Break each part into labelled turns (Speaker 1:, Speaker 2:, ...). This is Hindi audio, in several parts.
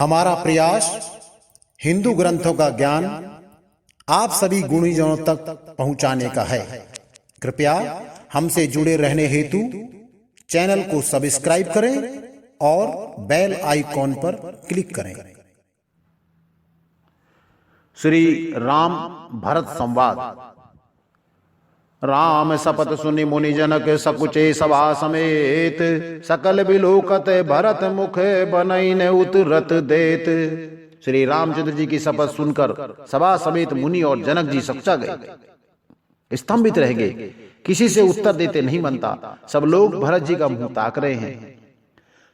Speaker 1: हमारा प्रयास हिंदू ग्रंथों का ज्ञान आप सभी गुणीजनों तक पहुंचाने का है। कृपया हमसे जुड़े रहने हेतु चैनल को सब्सक्राइब करें और बेल आइकॉन पर क्लिक करें।
Speaker 2: श्री राम भरत संवाद। राम सपत सुनि मुनि जनक सकुचे सभा समेत, सकल बिलोकत भरत मुख बनैन उतरत देत। श्री रामचंद्र जी की शपथ सुनकर सभा समेत मुनि और जनक जी सकुचा गए, स्तंभित रह गए। किसी से उत्तर देते नहीं बनता। सब लोग भरत जी का मुंह ताक रहे हैं।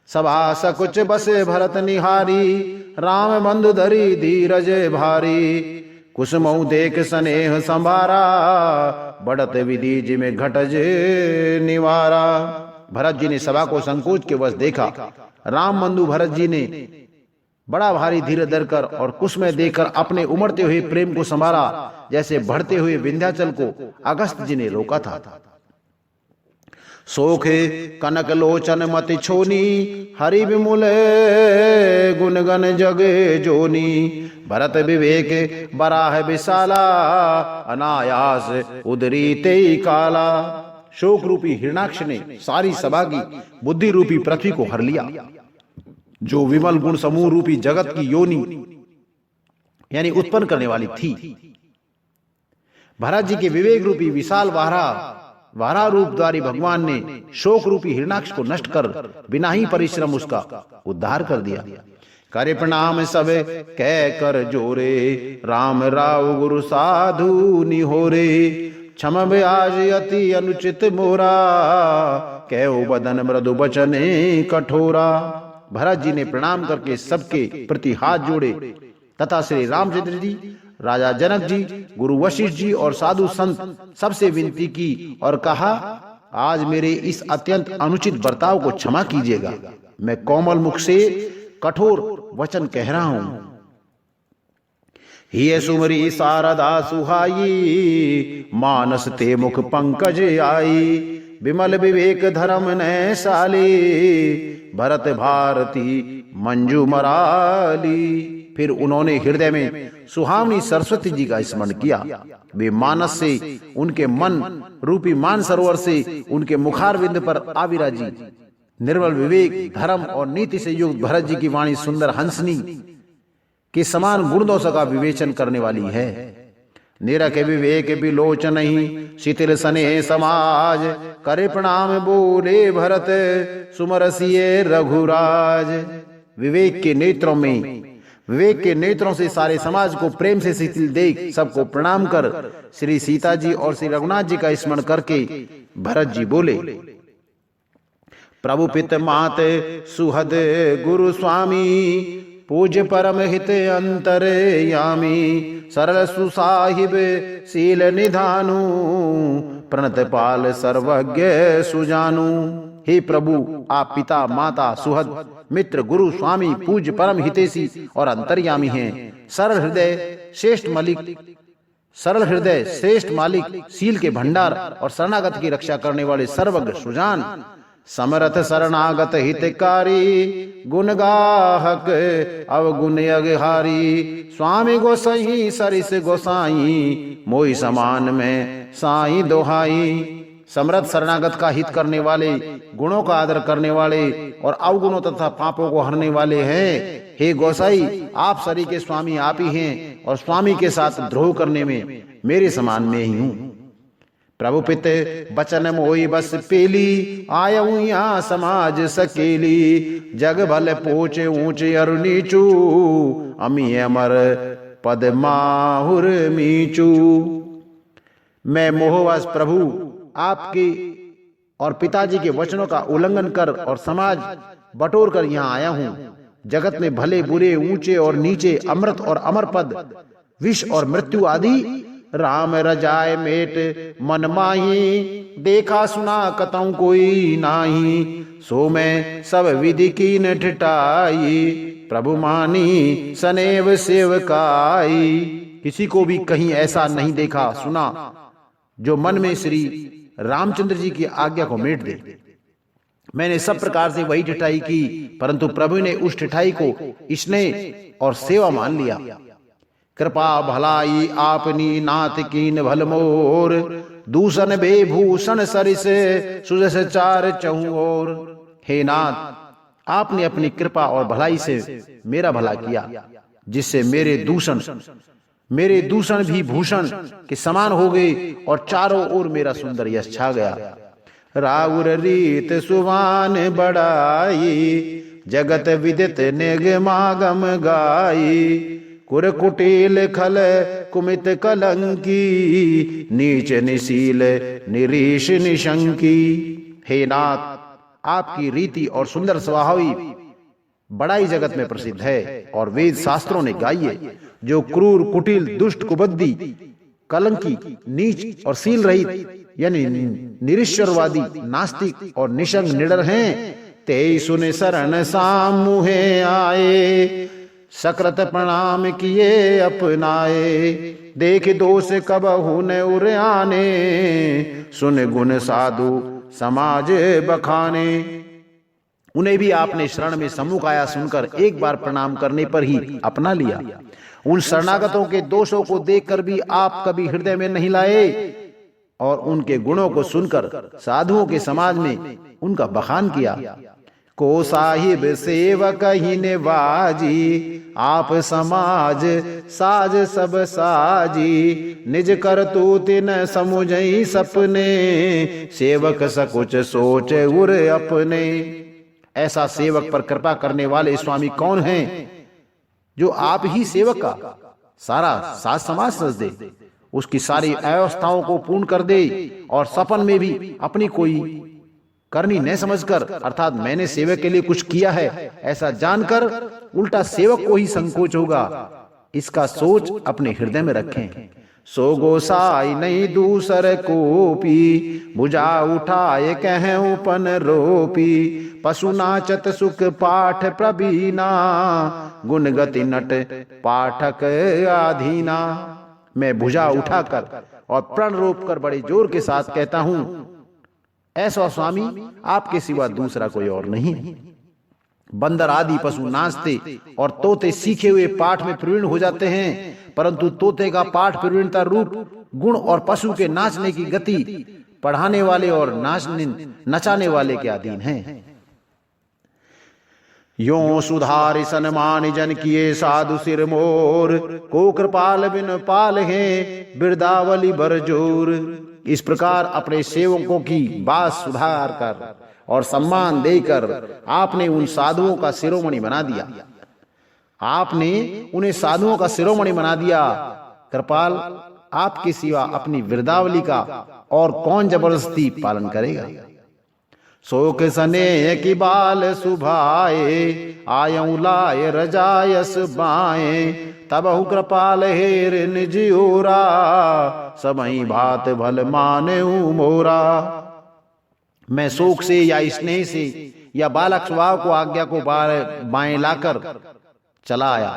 Speaker 2: सभा सकुच बसे भरत निहारी, राम बंधु धरी धीरज भारी। कुसुमऊ देख स्नेह संभारा, बढ़त विधि जिमें घटज निवारा। भरत जी ने सभा को संकोच के वश देखा। राम बंधु भरत जी ने बड़ा भारी धीरज धरकर और कुसुम देखकर अपने उमड़ते हुए प्रेम को संभाला, जैसे बढ़ते हुए विंध्याचल को अगस्त जी ने रोका था। सोखे कनक लोचन मति छोनी, हरि विमुल गुणगन जग जोनी। भरत विवेक बराह विशाला, अनायास उदरी तेई काला। शोक रूपी हिरणाक्ष ने सारी सभा की बुद्धि रूपी पृथ्वी को हर लिया, जो विमल गुण समूह रूपी जगत की योनि यानी उत्पन्न करने वाली थी। भरत जी के विवेक रूपी विशाल वारा रूप द्वारी भगवान ने शोक रूपी हिरणाक्ष को नष्ट कर बिना ही परिश्रम उसका उद्धार कर दिया। करे प्रणाम सब कह कर जोरे, राम राव गुरु साधु निहोरे। क्षम आज अति अनुचित मोरा, कहो बदन मृदु बचने कठोरा। भरत जी ने प्रणाम करके सबके प्रति हाथ जोड़े तथा श्री रामचंद्र जी, राजा जनक जी, गुरु वशिष्ठ जी और साधु संत सबसे विनती की और कहा, आज मेरे इस अत्यंत अनुचित बर्ताव को क्षमा कीजिएगा। मैं कोमल मुख से कठोर वचन कह रहा हूं। ही सुमरी शारदा सुहाई, मानस ते मुख पंकज आई। विमल विवेक धर्म न साली, भरत भारती मंजू मराली। फिर उन्होंने हृदय में सुहावनी सरस्वती जी का स्मरण किया। वे मानस से उनके मन रूपी मान सरोवर से उनके मुखारविंद पर आविराजी। निर्मल विवेक धर्म और नीति से युक्त भरत जी की वाणी सुंदर हंसनी के समान गुण दोषों का विवेचन करने वाली है। निरख विवेक विलोचन ही, शिथिल सने समाज। करे प्रणाम बोले भरत, सुमरसिए रघुराज। विवेक के नेत्रों से सारे समाज को प्रेम से शिथिल देख सबको प्रणाम कर श्री सीता जी और श्री रघुनाथ जी का स्मरण करके भरत जी बोले, प्रभु पित मात सुहद गुरु स्वामी। पूज्य परम हित अंतर यामी, सरल सुसाहिब शील निधानु। प्रणत पाल सर्वज्ञ सुजानु। हे प्रभु, आप पिता माता सुहद मित्र गुरु स्वामी पूज्य परम हितेशी और अंतर्यामी हैं। सरल हृदय श्रेष्ठ मालिक, शील के भंडार और शरणागत की रक्षा करने वाले सर्वज्ञ सुजान। समरथ शरणागत हितकारी, गुण गाहक अवगुण अगहारी। स्वामी गोसाई सरिस गोसाई, मोहि समान में साई दोहाई। समर्थ शरणागत का हित करने वाले, गुणों का आदर करने वाले और अवगुणों तथा पापों को हरने वाले हैं। हे गोसाई, आप सरी के स्वामी आप ही हैं और स्वामी के साथ द्रोह करने में मेरे समान में ही हूं। प्रभु पित बचन मोई बस पेली, आयऊ यहाँ समाज सकेली। जग भले पोचे ऊंचे अरु नीचू, अमी अमर पद माहुर मीचू। मैं मोहवश प्रभु आपके और पिताजी के वचनों का उल्लंघन कर और समाज बटोर कर यहाँ आया हूं। जगत में भले बुरे ऊंचे और नीचे, अमृत और अमर पद, विष और मृत्यु आदि राम रजाए मेट मन माही। देखा सुना कतऊ कोई नाही, सो मैं सब विधि की न ठिठाई। प्रभु मानी सनेव सेवकाई। किसी को भी कहीं ऐसा नहीं देखा सुना जो मन में श्री रामचंद्र जी की आज्ञा को मेट दे। मैंने सब प्रकार से वही ठिठाई की, परंतु प्रभु ने उस ठिठाई को स्नेह और सेवा मान लिया। कृपा भलाई आपनी नाथ कीन भल मोर, दूषण बेभूषण सरिस सुजस चार चहु ओर। हे नाथ, आपने अपनी कृपा और भलाई से मेरा भला किया, जिससे मेरे दूषण भी भूषण के समान हो गए और चारों ओर मेरा सुंदर यश छा गया। राउर रीत सुवान बड़ाई, जगत विदित निगमागम गाई। कुर कुटिल खल कुमित कलंकी, नीच निशील निरीश निशंकी। हे नाथ, आपकी रीति और सुंदर स्वभावी बड़ाई जगत में प्रसिद्ध है और वेद शास्त्रों ने गाई है। जो क्रूर कुटिल दुष्ट कुबद्दी कलंकी नीच और शील रहित यानी निरीश्वरवादी नास्तिक और निशंक निडर हैं, ते सुने शरण सामुहे आए। सकृत प्रणाम किए अपनाए, देख दोष कबहु न उरआने। सुन गुण साधु समाज बखाने। उन्हें भी आपने शरण में सम्मुख आया सुनकर एक बार प्रणाम करने पर ही अपना लिया। उन शरणागतों के दोषों को देखकर भी आप कभी हृदय में नहीं लाए और उनके गुणों को सुनकर साधुओं के समाज में उनका बखान किया। को साहिब सेवक ही निवाजी, आप समाज साज सब साजी। निज करतूत न समुझई सपने, सेवक सकुच सोच उर अपने। ऐसा सेवक पर कृपा करने वाले स्वामी कौन हैं, जो आप ही सेवक का सारा साज समाज सज दे, उसकी सारी अवस्थाओं को पूर्ण कर दे और सपन में भी अपनी कोई करनी न समझकर, अर्थात मैंने सेवक के लिए कुछ किया है ऐसा जानकर उल्टा सेवक को ही संकोच होगा, इसका सोच अपने हृदय में रखें। सो गोसाई नहीं दूसर कोपी, भुजा उठाए कहूं पन रोपी। पशु नाचत सुख पाठ प्रबीना, गुण गति नट पाठक आधीना। मैं भुजा उठाकर और प्रण रोप कर बड़े जोर के साथ कहता हूं, ऐसा स्वामी आपके सिवा दूसरा कोई और नहीं। बंदर आदि पशु नाचते और तोते सीखे हुए पाठ में प्रवीण हो जाते हैं, परंतु तोते का पाठ प्रवीणता रूप गुण और पशु के नाचने की गति पढ़ाने वाले और नचाने वाले के अधीन है। यो सुधारि सन्मान जन किए साधु सिर मोर, को कृपाल बिन पाल है बिरदावली बरजोर। इस प्रकार अपने सेवकों की बात सुधार कर और सम्मान देकर आपने उन साधुओं का शिरोमणि बना दिया। आपने उन्हें साधुओं का शिरोमणि बना दिया। कृपाल, आपके सिवा अपनी बिरदावली का और कौन जबरदस्ती पालन करेगा। शोक सने की बाल सुभाए, आयऊ लाए रजायस बाए। तबहु कृपाल हेर निज ओरा, सबई भात भल माने मोरा। मैं शोक से या स्नेह से या बालक स्वभाव को आज्ञा को बाएं लाकर चला आया,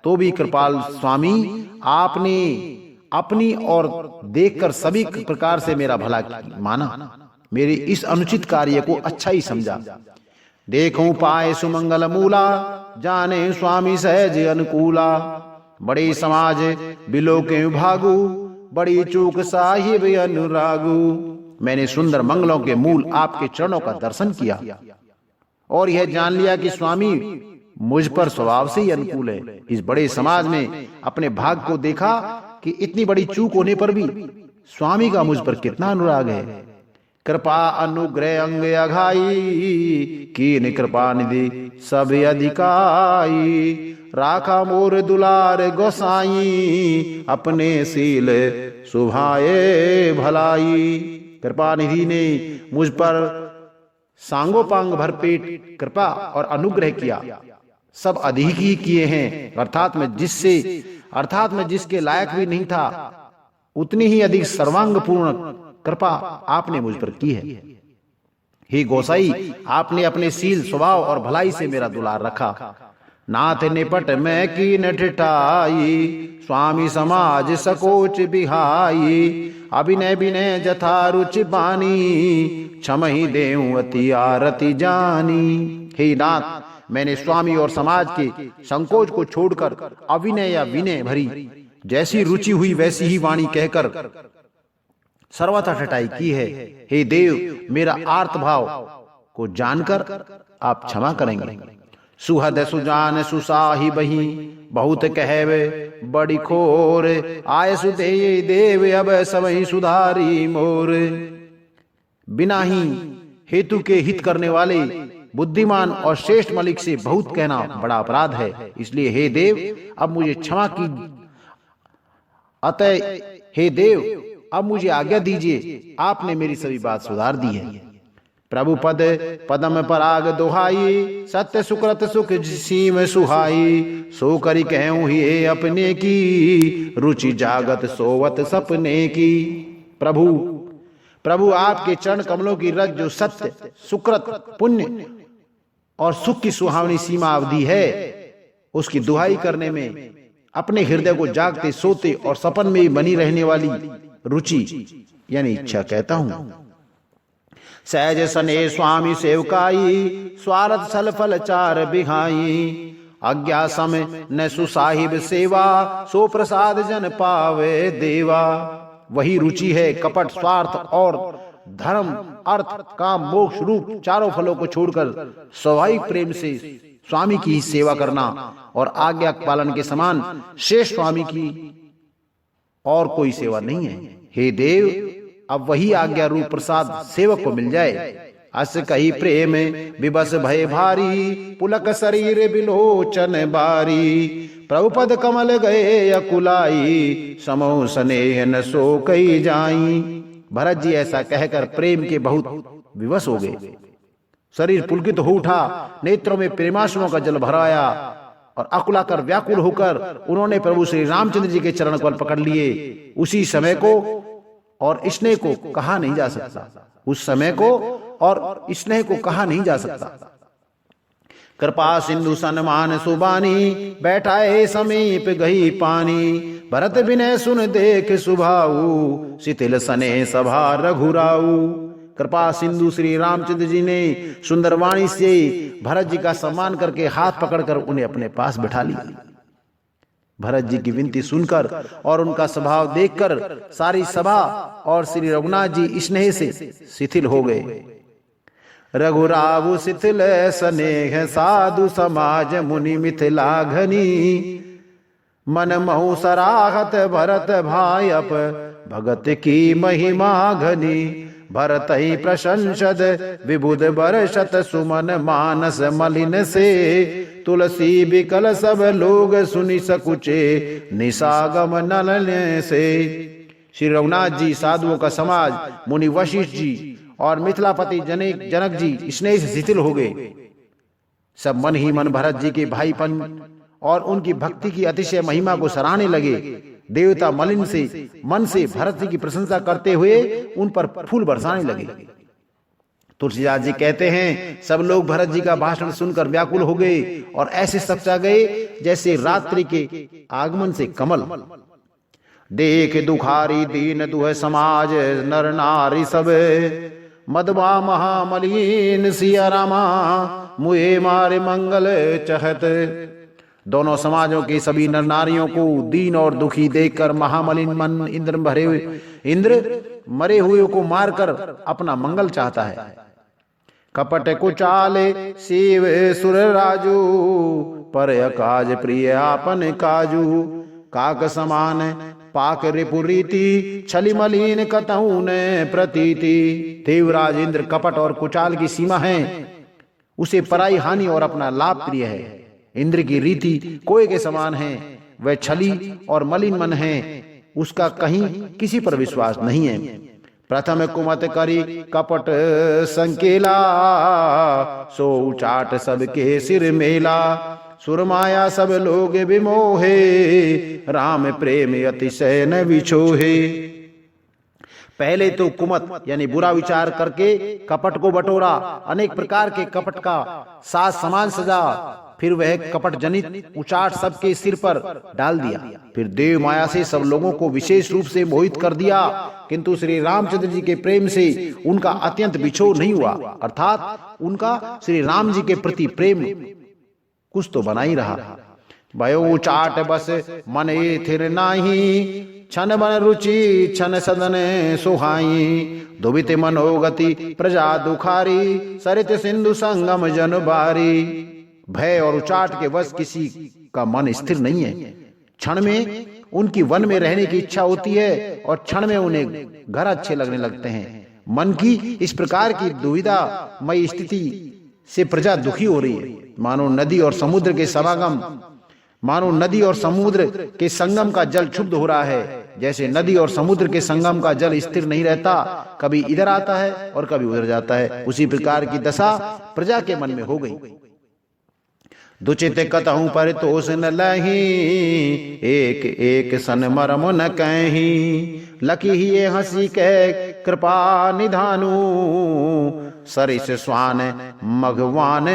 Speaker 2: तो भी कृपाल स्वामी आपने अपनी और देखकर सभी प्रकार से मेरा भला माना, मेरे इस अनुचित कार्य को अच्छा ही समझा। देखूं पाए सुमंगल मूला, जाने स्वामी सहज अनुकूला। बड़े समाज बिलो के भागु, बड़ी चूक साहिब अनुरागु। मैंने सुंदर मंगलों के मूल आपके चरणों का दर्शन किया और यह जान लिया कि स्वामी मुझ पर स्वभाव से ही अनुकूल है। इस बड़े समाज में अपने भाग को देखा कि इतनी बड़ी चूक होने पर भी स्वामी का मुझ पर कितना अनुराग है। कृपा अनुग्रह अंग अघाई, कीन कृपा निधि सब अधिकाई। राखा मोर दुलार गोसाई, अपने सील सुभाए भलाई। कृपा निधि ने मुझ पर सांगोपांग भरपेट कृपा और अनुग्रह किया, सब अधिक ही किए हैं। अर्थात मैं जिसके लायक भी नहीं था, उतनी ही अधिक सर्वांग पूर्ण कृपा आपने मुझ पर की है। हे गोसाई, आपने अपने शील स्वभाव और भलाई से मेरा दुलार रखा। नाथ निपट में कीन ठिठाई, स्वामी समाज सकोच बिहाई, अभिनय विनय जथा रुचि बानी, क्षम ही देऊं अति आरती जानी। हे नाथ, मैंने स्वामी और समाज के संकोच को छोड़कर अभिनय या विनय भरी जैसी रुचि हुई वैसी ही वाणी कहकर सर्वथा ठटाई की है। हे देव, मेरा आर्त भाव को जानकर आप क्षमा करेंगे। सुहद सुजान सुसाही बही, बहुत कहवे बड़ी खोर, आय सुदे देव अब सबही सुधारी मोर। बिना ही हेतु के हित करने वाले बुद्धिमान और श्रेष्ठ मलिक से बहुत कहना बड़ा अपराध है, इसलिए हे देव अब मुझे क्षमा की। अतः हे देव अब मुझे आज्ञा दीजिए, आपने मेरी सभी बात सुधार दी है। प्रभु पद पदम पराग दोहाई, सत्य सुकृत सुख सीम सुहाई, सो करी कहूं ही अपने की, रुचि जागत सोवत सपने की। प्रभु आपके चरण कमलों की रज जो सत्य सुकृत पुण्य और सुख की सुहावनी सीमा अवधि है, उसकी दुहाई करने में अपने हृदय को जागते सोते और सपन में ही बनी रहने वाली रुचि यानी इच्छा कहता हूं। सहज सने स्वामी सेवकाई, स्वार्थ सल फल चार बिहाई, आज्ञा सम न सुसाहिब सेवा, सो प्रसाद जन पावे देवा। वही रुचि है कपट स्वार्थ और धर्म अर्थ काम मोक्ष रूप चारों फलों को छोड़कर स्वाभाविक प्रेम से स्वामी की सेवा करना और आज्ञा पालन के समान शेष स्वामी की और कोई सेवा नहीं है। हे देव अब वही आज्ञा रूप प्रसाद सेवक को मिल जाए। अस कही प्रेम विबस भय भारी, पुलक शरीर बिलोचन बारी, प्रभुपद कमल गए अकुलाई, समो स्नेह न सो कही जाई। भरत जी ऐसा कहकर प्रेम के बहुत विवश हो गए। शरीर पुलकित हो उठा, नेत्रों में प्रेमाश्रुओं का जल भराया और अकुलाकर व्याकुल होकर उन्होंने प्रभु श्री रामचंद्र जी के चरण कमल पकड़ लिए। उसी समय को और स्नेह को कहा नहीं जा सकता, उस समय को और स्नेह को कहा नहीं जा सकता। कृपा सिंधु सन्मान सुबानी, बैठाए समीप गई पानी, भरत विनय सुन देख सुभाऊ, शिथिल सने सभा रघुराऊ। कृपा सिंधु श्री रामचंद्र जी ने सुंदर वाणी से भरत जी का सम्मान करके हाथ पकड़कर उन्हें अपने पास बिठा लिया। भरत जी की विनती सुनकर और उनका स्वभाव देखकर सारी सभा और श्री रघुनाथ जी स्नेह से शिथिल हो गए। रघुराव शिथिल स्नेह साधु समाज मुनि मिथिला घनी, मन महु सराहत भरत भाई अप भगत की महिमा घनी, भरत ही प्रशंसद विबुध बरसत सुमन मानस मलिन से, तुलसी बिकल सब लोग सुनि सकुचे निसागम नलने से। श्री रघुनाथ जी साधुओं का समाज मुनि वशिष्ठ जी और मिथिलापति जनक जी स्नेह से शिथिल हो गए। सब मन ही मन भरत जी के भाईपन और उनकी भक्ति की अतिशय महिमा को सराहने लगे। देवता मन से भरत जी की प्रशंसा करते हुए उन पर फूल बरसाने लगे। तुलसीदास जी कहते हैं सब लोग भरत जी का भाषण सुनकर व्याकुल हो गए और ऐसे सच्चा गए जैसे रात्रि के आगमन से कमल। देख दुखारी दीन दुह समाज नर नारी सब, मदबा महामलिन सिया रामा, मुए मारे मंगल चहत। दोनों समाजों के सभी नर नारियों को दीन और दुखी देखकर महामलिन मन इंद्र मरे हुए को मारकर अपना मंगल चाहता है। कपट कुचाले शिव सुर राजू, पर अकाज प्रिय आपन काजू, काक समान पाक रिपुरीति, छली मलिन कतहु ने प्रतीति। देवराज इंद्र कपट और कुचाल की सीमा है, उसे पराई हानि और अपना लाभ प्रिय है। इंद्र की रीति कोय के समान है, वह छली और मलिन मन है, उसका कहीं किसी पर विश्वास नहीं है। प्रथम कुमत करी कपट संकेला, सो उचाट सबके सिर मेला, सुरमाया सब लोग विमोहे, राम प्रेम अतिशय न विछोहे। पहले तो कुमत यानी बुरा विचार करके कपट को बटोरा, अनेक प्रकार के कपट का साज सामान सजा, फिर वह कपट जनित उचाट सबके सिर पर डाल दिया। फिर देव माया से सब लोगों को विशेष रूप से मोहित कर दिया, किंतु श्री रामचंद्र जी के प्रेम से उनका अत्यंत बिछोह नहीं हुआ, अर्थात उनका श्री राम जी के प्रति प्रेम कुछ तो बना ही रहा। भयो चाट बस मन ये थिर नाही, छन मन रुचि छन सदन सुहाई, दुबित मनोगति प्रजा दुखारी, सरित सिंधु संगम जन बारी। भय और उचाट के वश किसी का मन स्थिर नहीं है। क्षण में उनकी वन में रहने की इच्छा होती है और क्षण में उन्हें घर अच्छे लगने लगते हैं। मन की इस प्रकार की दुविधामयी स्थिति से प्रजा दुखी हो रही है। मानो नदी और समुद्र के संगम का जल क्षुब्ध हो रहा है। जैसे नदी और समुद्र के संगम का जल स्थिर नहीं रहता, कभी इधर आता है और कभी उधर जाता है, उसी प्रकार की दशा प्रजा के मन में हो गई। दुचित कतहु पर तोष न लही, एक एक सन मरम न कहीं, लकी ही ये हंसी के कृपा निधानु, सरिस स्वान मघवान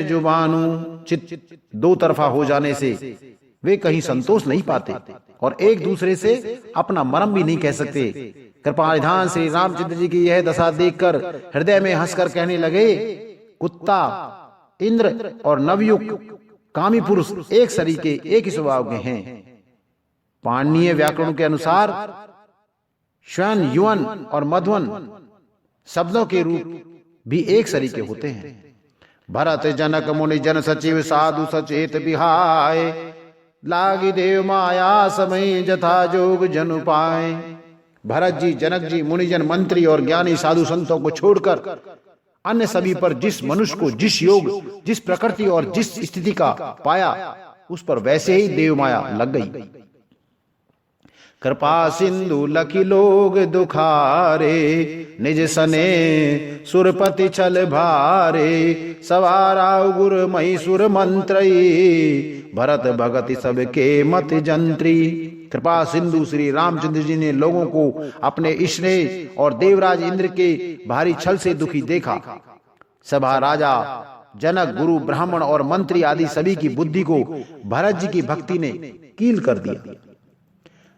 Speaker 2: जुबानु। चित दो तरफा हो जाने से वे कहीं संतोष नहीं पाते और एक दूसरे से अपना मरम भी नहीं कह सकते। कृपा निधान श्री रामचंद्र जी की यह दशा देखकर हृदय में हंसकर कहने लगे, कुत्ता, इंद्र और नवयुग कामी पुरुष एक शरीर के एक ही स्वभाव के हैं। पाणिनीय व्याकरण के अनुसार श्वन, युवन और मधुवन शब्दों के रूप भी एक शरीर के होते हैं। भरत जनक मुनि जन सचिव साधु सचेत बिहाय, लागी देव माया समय जथा जोग जन पाए। भरत जी, जनक जी, मुनिजन, मंत्री और ज्ञानी साधु संतों को छोड़कर अन्य सभी पर जिस मनुष्य को जिस योग, जिस प्रकृति और जिस स्थिति का पाया, उस पर वैसे ही देव माया लग गई। कृपा सिंधु लखी लोग दुखारे, निज सने सुरपति छल भारे, सवारा गुर मई सुर मंत्री, भरत भगति सबके मत जंत्री। कृपा सिंधु श्री रामचंद्र जी ने लोगों को अपने स्नेह और देवराज इंद्र के भारी छल से दुखी देखा। सभा राजा, जनक, गुरु, ब्राह्मण और मंत्री आदि सभी की बुद्धि को भरत जी की भक्ति ने कील कर दिया।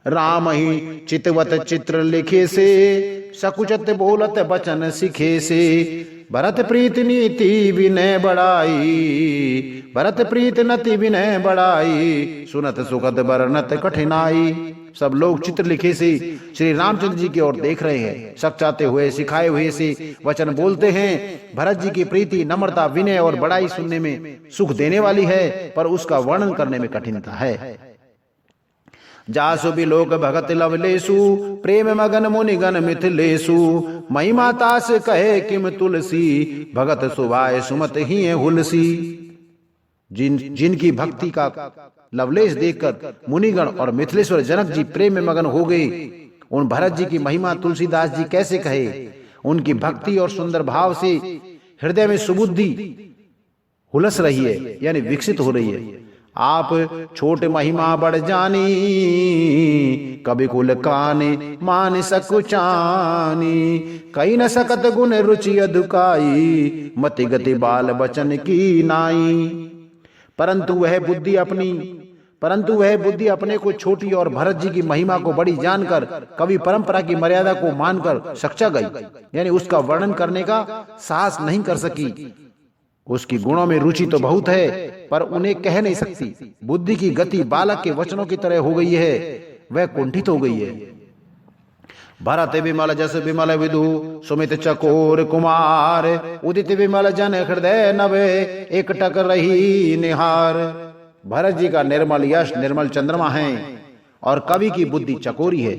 Speaker 2: राम ही चितवत चित्र लिखे से, सकुचत बोलत बचन सिखे से, भरत प्रीत नीति विनय बढ़ाई, भरत प्रीत नति विनय बढ़ाई, सुनत सुखद बरनत कठिनाई। सब लोग चित्र लिखे से श्री रामचंद्र जी की ओर देख रहे हैं, सचाते हुए, सिखाए हुए से वचन बोलते हैं। भरत जी की प्रीति, नम्रता, विनय और बड़ाई सुनने में सुख देने वाली है, पर उसका वर्णन करने में कठिनता है। जासु बिलोक भगत लवलेसु, प्रेम मगन मुनिगन मिथिलेसु, महिमा तास कहे किम तुलसी, भगत सुभाए सुमत ही हुलसी। जिनकी भक्ति का लवलेश देखकर मुनिगण और मिथिलेश्वर जनक जी प्रेम में मगन हो गए, उन भरत जी की महिमा तुलसीदास जी कैसे कहे। उनकी भक्ति और सुंदर भाव से हृदय में सुबुद्धि हुलस रही है, यानी विकसित हो रही है। आप छोट महिमा बढ़ जानी, कभी कुल काने मान सकुचानी, कई न सकत गुण रुचि अधुकाई, मति गति बाल बचन की नाई। परंतु वह बुद्धि अपने को छोटी और भरत जी की महिमा को बड़ी जानकर कभी परंपरा की मर्यादा को मानकर सच्चा गई, यानी उसका वर्णन करने का साहस नहीं कर सकी। उसकी गुणों में रुचि तो बहुत है, पर उन्हें कह नहीं सकती। बुद्धि की गति बालक के वचनों की तरह हो गई है, वह कुंठित हो गई है। भरत विमल जस विमल विदु, सुमित चकोर कुमार, उदित विमल जन हृदय नवे, एक टक रही निहार। भरत जी का निर्मल यश निर्मल चंद्रमा है और कवि की बुद्धि चकोरी है।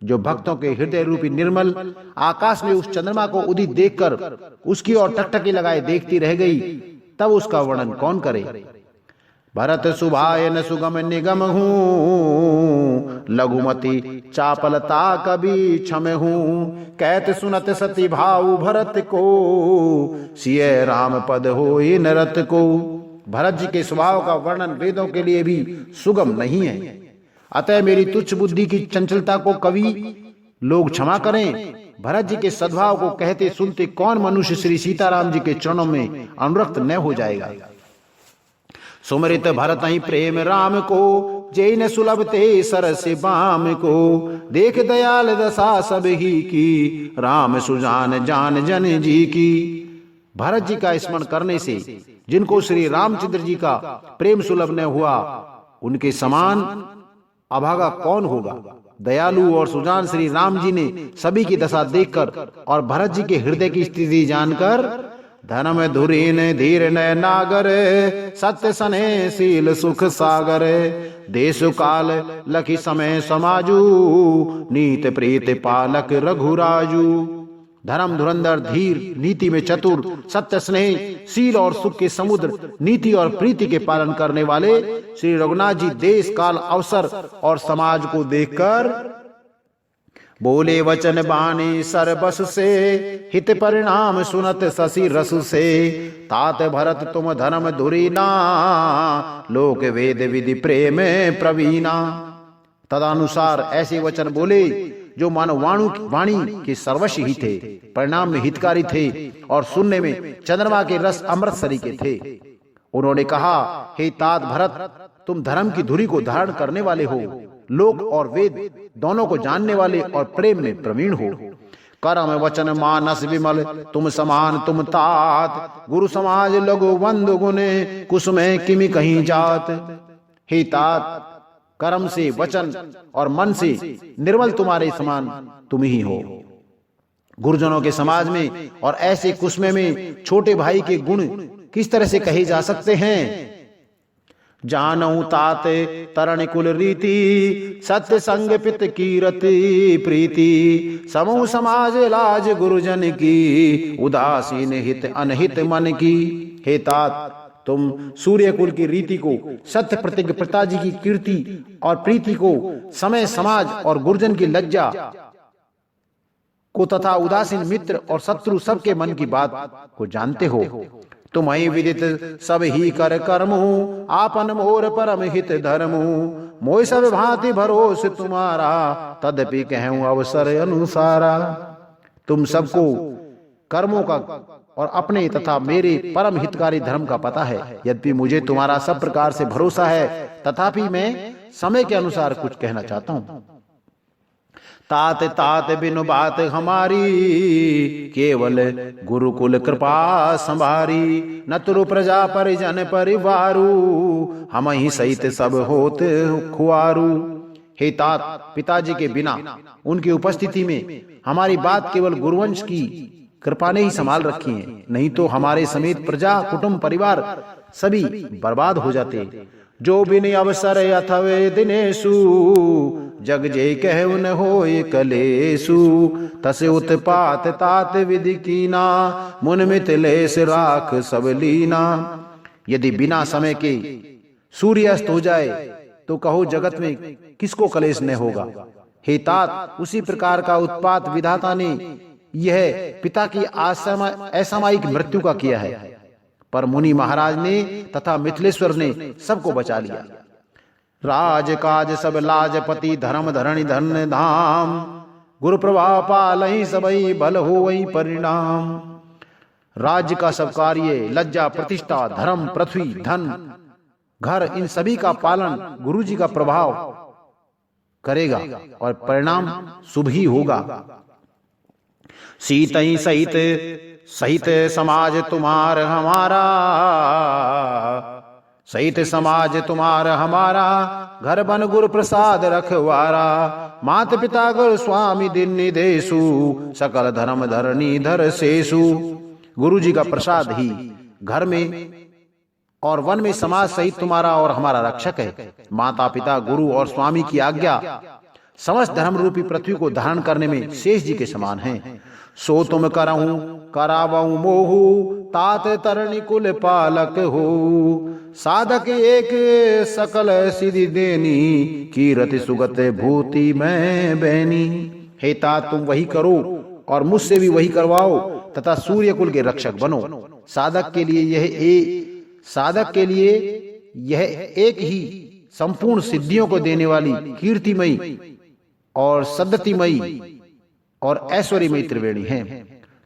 Speaker 2: जो भक्तों के हृदय रूपी निर्मल आकाश में उस चंद्रमा को उदित देखकर उसकी ओर टकटकी लगाए देखती रह गई, तब उसका वर्णन कौन करे। भरत सुभाय न सुगम निगम हूँ, लघुमति चापलता कभी क्षम हूँ, कहत सुनत सती भाव भरत को, सिय राम पद होई नरत को। भरत जी के स्वभाव का वर्णन वेदों के लिए भी सुगम नहीं है, अतः मेरी तुच्छ बुद्धि की चंचलता को कवि लोग क्षमा करें। भरत जी के सद्भाव को कहते सुनते कौन मनुष्य श्री सीताराम जी के चरणों में अनुरक्त न हो जाएगा। सुमरित भरत ही प्रेम राम को, जैन सुलभ ते सरस बाम को, देख दयाल दशा सब ही की, राम सुजान जान जन जी की। भरत जी का स्मरण करने से जिनको श्री रामचंद्र जी का प्रेम सुलभ न हुआ, उनके समान अभागा कौन होगा। दयालु और सुजान श्री राम जी ने सभी की दशा देखकर और भरत जी के हृदय की स्थिति जानकर, धर्म धुरीन धीर न नागर, सत्य सने शील सुख सागर, देश काल लखी समय समाजू, नीत प्रीत पालक रघुराजू। धर्म धुरंधर धीर, नीति में चतुर, सत्य स्नेह शील और सुख के समुद्र, नीति और प्रीति के पालन करने वाले श्री रघुनाथ जी देश काल अवसर और समाज को देखकर बोले वचन बानी सरबस से, हित परिणाम सुनत शशि रस से, तात भरत तुम धर्म धुरीना, लोक वेद विधि प्रेम प्रवीणा। तदनुसार ऐसे वचन बोले जो मानव वाणी के सर्वश ही थे, परिणाम में हितकारी थे और सुनने में चंद्रमा के रस अमृत सरीखे थे। उन्होंने कहा, हे तात भरत, तुम धर्म की धुरी को धारण करने वाले हो, लोक और वेद दोनों को जानने वाले और प्रेम में प्रवीण हो। कर्म वचन मानस विमल तुम समान तुम तात, गुरु समाज लघु बंधु गुने कुसुमे किमि कहीं जात। हे तात, कर्म से वचन और मन से निर्मल तुम्हारे समान तुम ही हो। गुरुजनों के समाज में और ऐसे कुसमे में छोटे भाई के गुण किस तरह से कहे जा सकते हैं। जानऊ तात तरण कुल रीति, सत्य संग पित कीरति प्रीति, समूह समाज लाज गुरुजन की, उदासीन हित अनहित मन की। हे तात, तुम सूर्य कुल की रीति को, सत्य प्रतिज्ञ पिताजी की कीर्ति और प्रीति को, समय समाज और गुरुजन की लज्जा को तथा उदासीन मित्र और शत्रु सबके मन की बात को जानते हो। तुम्हें विदित सब ही कर कर्म, आपन मोर परम हित धर्म, मोय सब भांति भरोस तुम्हारा, तदपि कहूं अवसर अनुसारा। तुम सबको कर्मों का और अपने तथा मेरे परम हितकारी धर्म का पता है। यद्यपि मुझे तुम्हारा सब प्रकार से भरोसा है, तथापि मैं समय के अनुसार कुछ कहना चाहता हूं। तात तात बिनु बात हमारी, केवल गुरुकुल कृपा संभारी, नतुरु प्रजा परिजन परिवारू, हम ही सहित सब होत खुआरू। हे तात, पिताजी के बिना उनकी उपस्थिति में हमारी बात केवल गुरुवंश की कृपा ने ही संभाल रखी है, नहीं तो हमारे समेत प्रजा कुटुंब परिवार सभी बर्बाद हो जाते। जो बिन अवसर अथवे दिनेशु, जग जे कहु न होय कलेशु, तसे उत्पात तात विधि कीना, मुन मिथिलेश राख सब लीना। यदि बिना समय के सूर्य अस्त हो जाए तो कहो जगत में किसको कलेश न होगा। हे तात, उसी प्रकार का उत्पात विधाता ने यह पिता की असामयिक मृत्यु का किया है, पर मुनि महाराज ने तथा मिथिलेश्वर ने सबको बचा लिया। राज काज सब लाजपति, धर्म धरणी धन धाम, गुरु प्रभाव पालहि सबई, भल होई परिणाम। राज्य का सब कार्य, लज्जा प्रतिष्ठा, धर्म पृथ्वी धन घर, इन सभी का पालन गुरु जी का प्रभाव करेगा और परिणाम शुभ ही होगा। सीतई सहित सहित समाज तुम्हार हमारा, सहित समाज तुम्हार हमारा, घर बन गुरु प्रसाद रखवारा, मात पिता गुरु स्वामी दिन निदेशु, सकल धर्म धरणी धर शेषु। गुरु जी का प्रसाद ही घर में और वन में समाज सहित तुम्हारा और हमारा रक्षक है। माता पिता गुरु और स्वामी की आज्ञा समस्त धर्म रूपी पृथ्वी को धारण करने में शेष जी के समान हैं। सो तुम करहूं करावऊं मोहू, तात तरणी कुल पालक हो, साधक एक सकल सिद्धि देनी, कीरति सुगत भूति मैं बैनी। हे तात, तुम वही करो और मुझसे भी वही करवाओ तथा सूर्य कुल के रक्षक बनो। साधक के लिए यह एक ही संपूर्ण सिद्धियों को देने वाली कीर्तिमयी और सद्गतिमयी और ऐश्वर्यमयी त्रिवेणी है।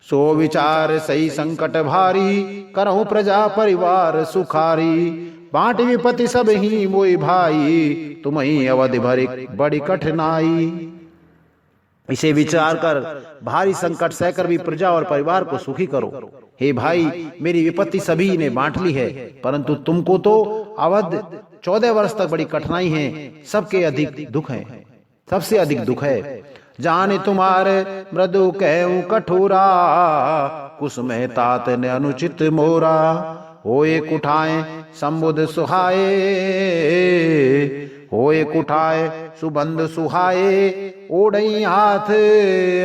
Speaker 2: सो विचार सही संकट भारी, करहु प्रजा परिवार सुखारी। बांट विपत्ति सब ही मोई भाई, तुम्हीं अवधि भरी बड़ी कठिनाई। इसे विचार कर भारी संकट सहकर भी प्रजा और परिवार को सुखी करो। हे भाई, मेरी विपत्ति सभी ने बांट ली है, परंतु तुमको तो अवध 14 वर्ष तक बड़ी कठिनाई है, सबके अधिक दुख है, सबसे अधिक दुख है। जाने तुम्हारे मृदु कहूं कठोरा, कुसुम तात ने अनुचित मोरा। होए कुठाए संबुद सुहाए, होए कुठाए सुबंध सुहाए। ओढ़ई हाथ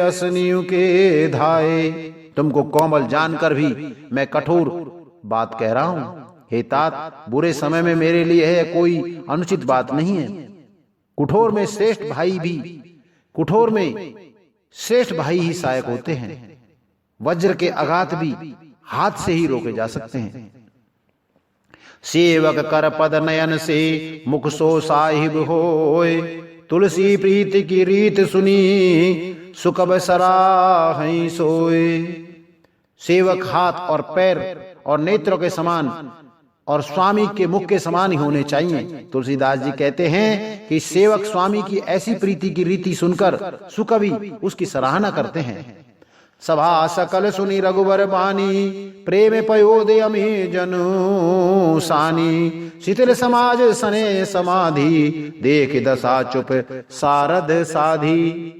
Speaker 2: असनियों के धाए। तुमको कोमल जानकर भी मैं कठोर बात कह रहा हूं। हे तात, बुरे समय में मेरे लिए है कोई अनुचित बात नहीं है। कुठोर में श्रेष्ठ भाई ही सहायक होते हैं। वज्र के आघात भी हाथ से ही रोके जा सकते हैं। सेवक कर पद नयन से मुख सो साहिब होए। तुलसी प्रीति की रीत सुनी, सुकब सराहई सोए। सेवक हाथ और पैर और नेत्रों के समान और स्वामी के मुख के समान ही होने चाहिए। तुलसीदास जी कहते हैं कि सेवक स्वामी की ऐसी प्रीति की रीति सुनकर सुकवि उसकी सराहना करते हैं। सभा सकल सुनी रघुवर बानी, प्रेम पयोदे अमी जनु सानी। शिथिल समाज सने समाधि, देख दशा चुप सारद साधी।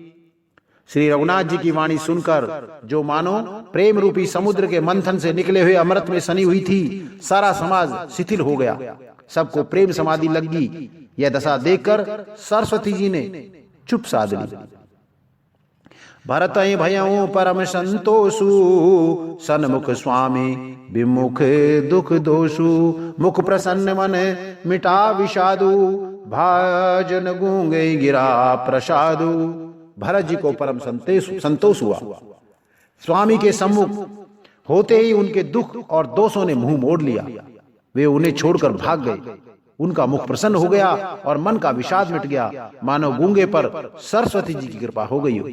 Speaker 2: श्री रघुनाथ जी की वाणी सुनकर जो मानो प्रेम रूपी समुद्र के मंथन से निकले हुए अमृत में सनी हुई थी, सारा समाज शिथिल हो गया, सबको प्रेम समाधि लगी। यह दशा देखकर सरस्वती जी ने चुप साध ली। भरत भयऊ परम संतोषु, सन्मुख स्वामी विमुख दुख दोषु। मुख प्रसन्न मन मिटा विषादु, भाजन गूंगे गिरा प्रसादु। भरत जी को परम संतोष हुआ। स्वामी के सम्मुख होते ही उनके दुख और दोषों ने मुंह मोड़ लिया। वे उन्हें छोड़कर भाग गए। उनका मुख प्रसन्न हो गया और मन का विषाद मिट गया, मानो गूंगे पर सरस्वती जी की कृपा हो गई हो।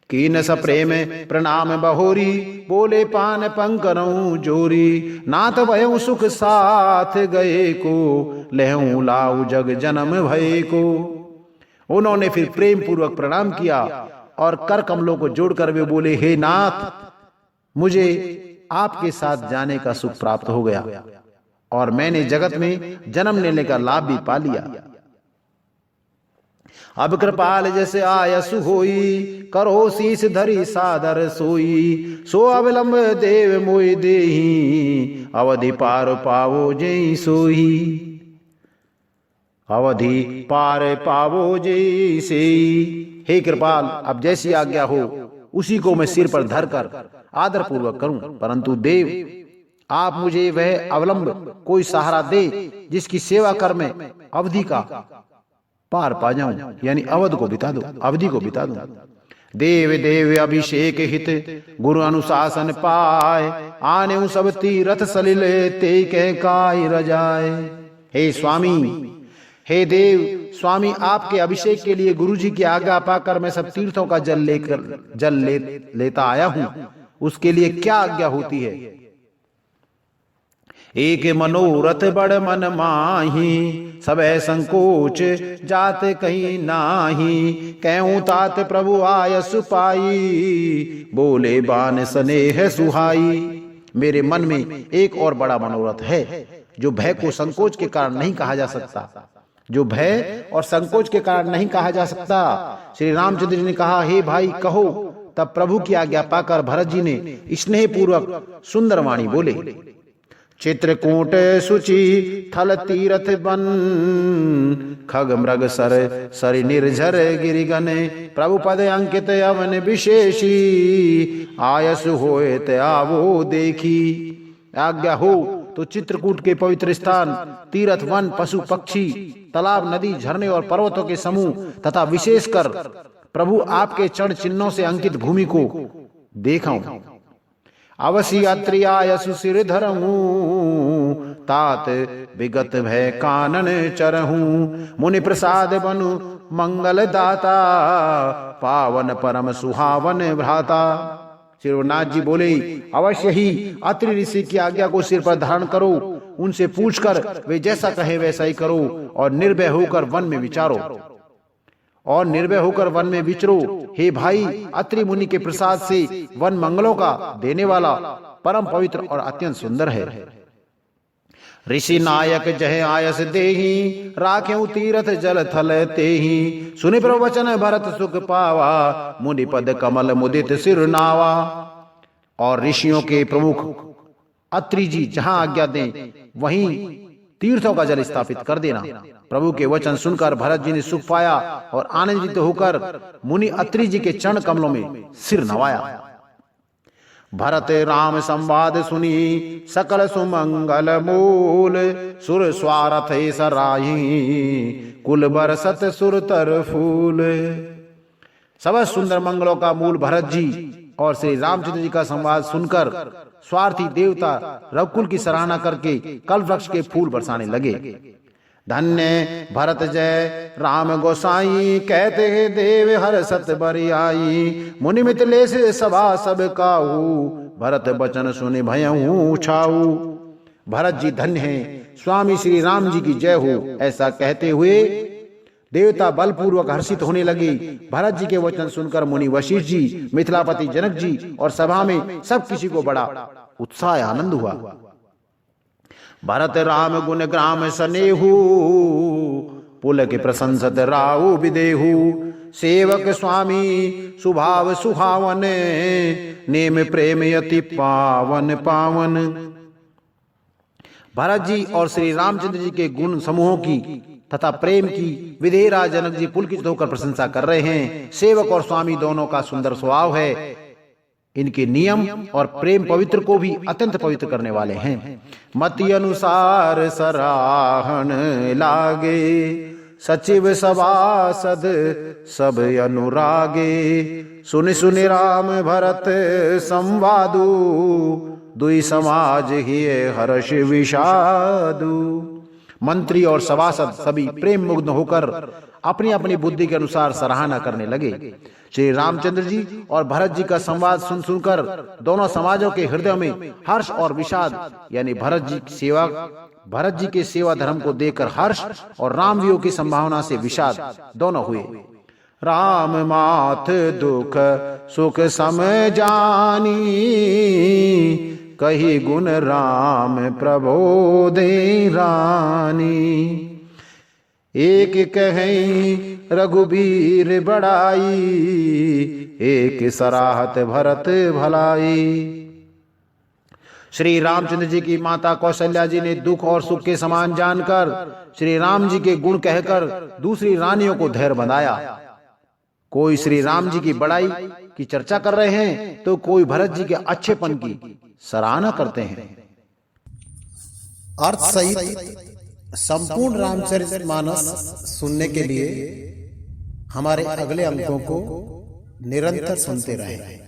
Speaker 2: कीन सप्रेम प्रणाम बहोरी, बोले पान पंकरऊ जोरी। नाथ भयऊ सुख साथ गए को, लहू लाऊ जग जन्म भय को। उन्होंने फिर प्रेम पूर्वक प्रणाम किया और कर कमलों को जोड़कर वे बोले, हे नाथ, मुझे आपके साथ जाने का सुख प्राप्त हो गया और मैंने जगत में जन्म लेने का लाभ भी पा लिया। अब कृपाल जैसे आयसु होई, करो शीस धरी सादर सोई। सो अवलंब देव मोय देही, अवधि पार पावो जय सोई। अवधि पार पावो जय से। हे कृपाल, अब जैसी आज्ञा हो उसी को मैं सिर पर धरकर आदर पूर्वक करूं, परंतु देव आप मुझे वह अवलंब कोई सहारा दे जिसकी सेवा कर मैं अवधि का पार पा जाऊं, यानी अवध को बिता दूं, अवधि को बिता दूं। देव देव अभिषेक हित, गुरु अनुशासन पाए। आने सब तीरथ सलिल, ते कह काय रजाए। हे स्वामी, हे देव स्वामी, आपके अभिषेक के लिए गुरु जी की आज्ञा पाकर मैं सब तीर्थों का जल लेता आया हूं, उसके लिए क्या आज्ञा होती है। एक मनोरथ बड़ मन माही, सब संकोच जात कहीं नाही। कहूं तात प्रभु आयस पाई, बोले बान स्नेह सुहाई। मेरे मन में एक और बड़ा मनोरथ है, जो भय को संकोच के कारण नहीं कहा जा सकता, जो भय और संकोच के कारण नहीं कहा जा सकता। श्री रामचंद्र जी ने कहा, हे भाई कहो। तब प्रभु की आज्ञा पाकर भरत जी ने स्नेह पूर्वक सुंदर वाणी बोले। चित्रकूट सुचि थल तीरथ बन, खग मृग सर सरि निर्झर गिरिगन। प्रभु पद अंकित अवन विशेषी, आयस होए आवो देखी। आज्ञा हो तो चित्रकूट के पवित्र स्थान, तीर्थ, वन, पशु पक्षी, तालाब, नदी, झरने और पर्वतों के समूह तथा विशेषकर प्रभु आपके चरण चिन्हों से अंकित भूमि को देखाऊं। अवसी अत्रि आयसु सिर धरऊं, तात विगत भय कानन चरहूं। मुनि प्रसाद बनु मंगल दाता, पावन परम सुहावन भ्राता। श्री रघुनाथ जी बोले, अवश्य ही अत्रि ऋषि की आज्ञा को सिर पर धारण करो, उनसे पूछकर वे जैसा कहे वैसा ही करो, और निर्भय होकर वन में विचारो, और निर्भय होकर वन में विचरो। हे भाई, अत्रि मुनि के प्रसाद से वन मंगलों का देने वाला परम पवित्र और अत्यंत सुंदर है। ऋषि नायक जय आयस देही, राखें तीरथ जल थल तेही। सुनि प्रवचन भरत सुख पावा, मुनि पद कमल मुदित सिर नावा। और ऋषियों के प्रमुख अत्रि जी जहां आज्ञा दें वहीं तीर्थों का जल स्थापित कर देना। प्रभु के वचन सुनकर भरत जी ने सुख पाया और आनंदित होकर मुनि अत्रि जी के चरण कमलों में सिर नवाया। भरत राम संवाद सुनी, सकल सुमंगल मूल। सुर स्वारथ सराही, कुल बरसत सुर तर फूल। सब सुंदर मंगलों का मूल भरत जी और श्री रामचंद्र जी का संवाद सुनकर स्वार्थी देवता रघुकुल की सराहना करके कल्प वृक्ष के फूल बरसाने लगे। धन्य भरत जय राम गोसाई, कहते हैं देव हर सत बरियाई। मुनि मितले से सभा सब काहू, भरत बचन सुनि भयहूं छाऊ। भरत जी धन्य हैं, स्वामी श्री राम जी की जय हो। ऐसा कहते हुए देवता बलपूर्वक हर्षित होने लगे। भरत जी के वचन सुनकर मुनि वशिष्ठ जी, मिथिलापति जनक जी और सभा में सब किसी को बड़ा उत्साह आनंद हुआ। भरत राम गुण ग्राम सनेहू, पुल के प्रशंसत राहु विदेहू। सेवक स्वामी सुभाव सुहावन, नेम प्रेम अति पावन पावन। भरत जी और श्री रामचंद्र जी के गुण समूहों की तथा प्रेम की विधेयराज जनक जी पुलकित होकर प्रशंसा कर रहे हैं। सेवक और स्वामी दोनों का सुंदर स्वभाव है। इनके नियम और प्रेम पवित्र को भी अत्यंत पवित्र करने वाले हैं। मति अनुसार सराहन लागे, सचिव सभासद सब अनुरागे। सुनि सुनि राम भरत संवादु, दुई समाज ही हर्ष विषादु। मंत्री और सभासद सभी प्रेम मुग्ध होकर अपनी अपनी बुद्धि के अनुसार सराहना करने लगे। श्री रामचंद्र जी और भरत जी का संवाद सुन सुनकर दोनों समाजों के हृदय में हर्ष और विषाद, यानी भरत जी के सेवा धर्म को देखकर हर्ष और राम वियोग की संभावना से विषाद दोनों हुए। राम माथ दुख सुख सम जानी, कही गुण राम प्रबोधे रानी। एक कहीं रघुबीर बड़ाई, एक सराहत भरत भलाई। श्री रामचंद्र जी की माता कौशल्या जी ने दुख और सुख के समान जानकर श्री राम जी के गुण कहकर दूसरी रानियों को धैर्य बंधाया। कोई श्री राम जी की बड़ाई की चर्चा कर रहे हैं तो कोई भरत जी के अच्छेपन की सराहना करते हैं।
Speaker 1: अर्थ सहित संपूर्ण रामचरितमानस सुनने के लिए हमारे अगले अंकों को निरंतर सुनते रहें।